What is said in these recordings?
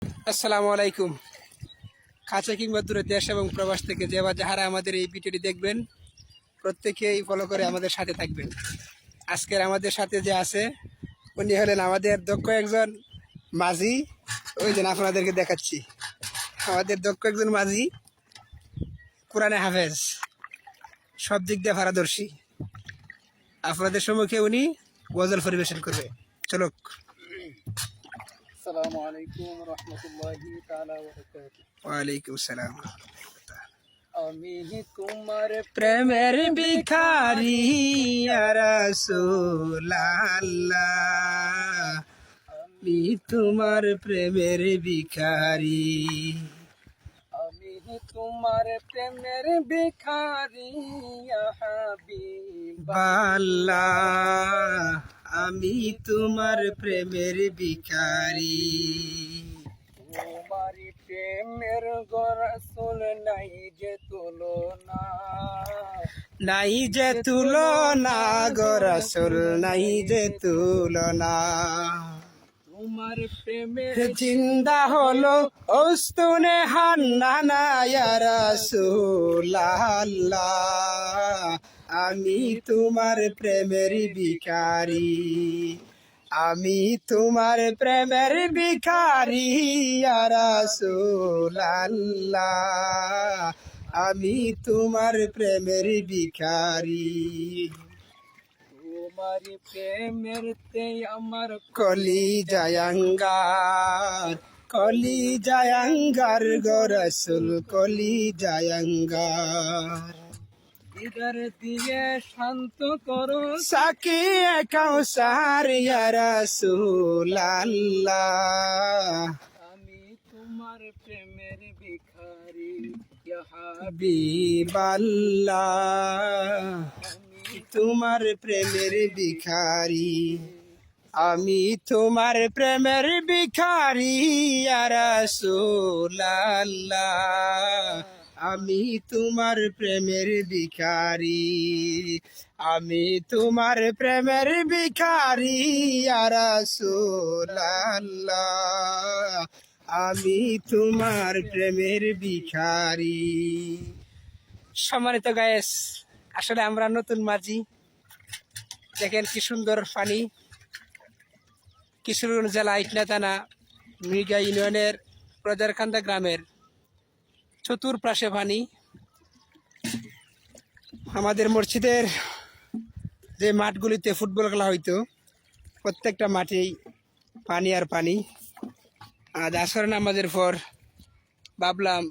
আসসালামু আলাইকুম। কাছে কিংবা দূরে দেশ এবং প্রবাস থেকে যে বা যাহারা আমাদের এই ভিডিওটি দেখবেন, প্রত্যেকেই ফলো করে আমাদের সাথে থাকবেন। আজকের আমাদের সাথে যে আছে উনি হলেন আমাদের দক্ষ একজন মাঝি। ওই যে আপনাদেরকে দেখাচ্ছি, আমাদের দক্ষ একজন মাঝি, কোরআনে হাফেজ, সব দিক দিয়ে পারদর্শী। আপনাদের সম্মুখে উনি গজল পরিবেশন করবে। চলুক। আসসালামু আলাইকুম রহমতুল্লাহি তাআলা ওয়া বারাকাতুহু। ওয়ালাইকুম সালাম। আমি তোমার প্রেমের ভিখারি ইয়া রাসূলুল্লাহ, আমি তোমার প্রেমের ভিখারি। আমি তোমার প্রেমের ভিখারি ইয়া হাবিবাল্লাহ। আল্লাহ, আমি তোমার প্রেমের ভিখারি। তোমার প্রেমের রাসূল নাই যে তুলনা, নাই যে তুলনা গো রাসূল, নাই যে তুলনা। তোমার প্রেমের জিন্দা হলো ওস্তুনে হান্নানা ইয়া রাসূলুল্লাহ, আমি তোমার প্রেমের ভিখারি। আমি তোমার প্রেমের ভিখারি ইয়া রাসূলুল্লাহ, আমি তোমার প্রেমের ভিখারি। তোমার প্রেমের তে আমার কলি জায়াঙ্গার, কলি জায়াঙ্গার গো রাসূল, কলি জায়াঙ্গার। হৃদয় দিয়ে শান্ত করো সাকিয়ে কাউসার ইয়া রাসূলুল্লাহ, আমি তোমার প্রেমের ভিখারি ইয়া হাবিবাল্লাহ, আমি তোমার প্রেমের ভিখারি। আমি তোমার প্রেমের ভিখারি ইয়া রাসূলুল্লাহ, আমি তোমার প্রেমের ভিখারি। আমি তোমার প্রেমের ভিখারি ইয়া রাসূলুল্লাহ, আমি তোমার প্রেমের ভিখারি। সম্মানিত গায়েস, আসলে আমরা নতুন মাঝি। দেখেন কি সুন্দর পানি। কিশোরগঞ্জ জেলা ইটনা থানা মৃগা ইউনিয়নের প্রজারখান্দা গ্রামের চতুর্পাশে পানি। আমাদের মসজিদের যে মাঠগুলিতে ফুটবল খেলা হইতো, প্রত্যেকটা মাঠেই পানি আর পানি। আজ আসর নামাজের পর ভাবলাম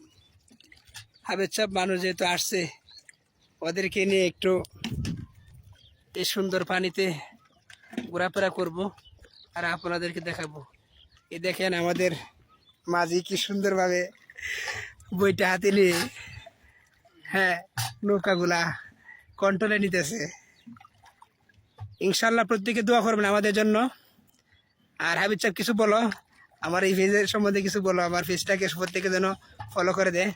হাবেজ সাহেব মানুষ যেহেতু আসছে, ওদেরকে নিয়ে একটু এই সুন্দর পানিতে ঘোরাফেরা করব আর আপনাদেরকে দেখাবো। এই দেখেন আমাদের মাঝি কি সুন্দরভাবে বইটা হাতে নিয়ে, হ্যাঁ, নৌকাগুলা কন্ট্রোলে নিতেছে। ইনশাল্লাহ প্রত্যেকে দোয়া করবেন আমাদের জন্য। আর হাবিব সাহেব কিছু বলো, আমার এই পেজের সম্বন্ধে কিছু বলো, আমার পেজটাকে প্রত্যেকে যেন ফলো করে দেয়।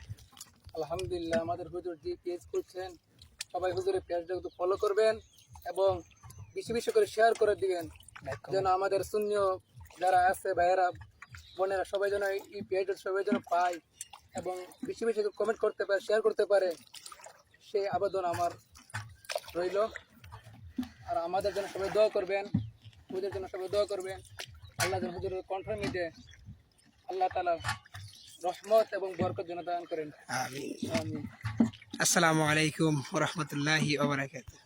আলহামদুলিল্লাহ, আমাদের হুজুর যে পেজ করছেন, সবাই হুজুরের পেজটা একটু ফলো করবেন এবং বেশি বেশি করে শেয়ার করে দিবেন, যেন আমাদের শূন্য যারা আছে ভাইয়েরা বোনেরা সবাই যেন এই পেজটা সবাই যেন পায় এবং বেশি বেশি কমেন্ট করতে পারে, শেয়ার করতে পারে, সেই আবেদন আমার রইল। আর আমাদের জন্য সবাই দোয়া করবেন, হুজুরের জন্য সবাই দোয়া করবেন। আল্লাহ যেন হুজুরের কণ্ঠমিতে আল্লাহ তাআলা রহমত এবং বরকত যেন দান করেন। আমিন। আমিন। আসসালামু আলাইকুম ওয়া রাহমাতুল্লাহি ওয়া বারাকাতুহু।